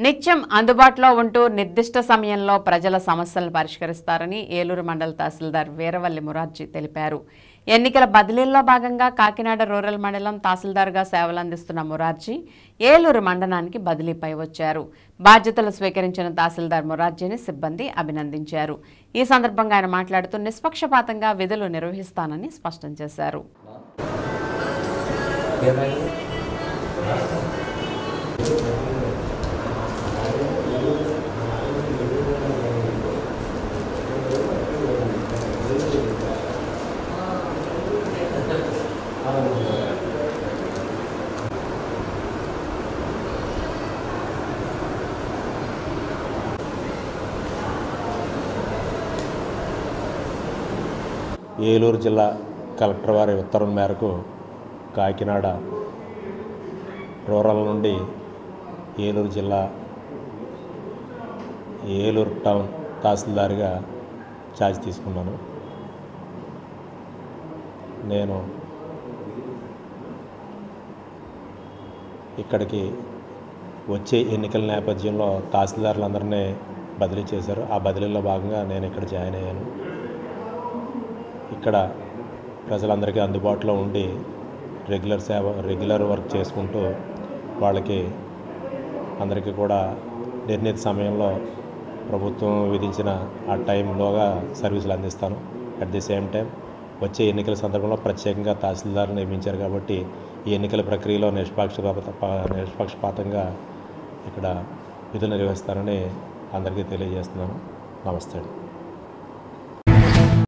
నిత్యం అందుబాటులో ఉంటూ నిర్దిష్ట సమయంలో ప్రజల సమస్యలను పరిష్కరిస్తారని ఏలూరు మండల తహసీల్దార్ వీరవల్లి మురార్జీ తెలిపారు. ఎన్నికల బదిలీల్లో భాగంగా కాకినాడ రూరల్ మండలం తహసీల్దార్గా సేవలందిస్తున్న మురార్జీ ఏలూరు మండలానికి బదిలీపై వచ్చారు. బాధ్యతలు స్వీకరించిన తహసీల్దార్ మురార్జీని సిబ్బంది అభినందించారు. ఈ సందర్భంగా ఆయన మాట్లాడుతూ నిష్పక్షపాతంగా విధులు నిర్వహిస్తానని స్పష్టం చేశారు. ఏలూరు జిల్లా కలెక్టర్ వారి ఉత్తర్వుల మేరకు కాకినాడ రూరల్ నుండి ఏలూరు జిల్లా ఏలూరు టౌన్ తహసీల్దార్గా ఛార్జ్ తీసుకున్నాను. నేను ఇక్కడికి వచ్చే ఎన్నికల నేపథ్యంలో తహసీల్దారులందరినీ బదిలీ చేశారు. ఆ బదిలీలో భాగంగా నేను ఇక్కడ జాయిన్ అయ్యాను. ఇక్కడ ప్రజలందరికీ అందుబాటులో ఉండి రెగ్యులర్ వర్క్ చేసుకుంటూ వాళ్ళకి అందరికీ కూడా నిర్ణీత సమయంలో ప్రభుత్వం విధించిన ఆ టైంలోగా సర్వీసులు అందిస్తాను. అట్ ది సేమ్ టైం వచ్చే ఎన్నికల సందర్భంలో ప్రత్యేకంగా తహసీల్దార్ నియమించారు కాబట్టి ఈ ఎన్నికల ప్రక్రియలో నిష్పక్షపాతంగా ఇక్కడ విధులు నిర్వహిస్తానని అందరికీ తెలియజేస్తున్నాను. నమస్తే.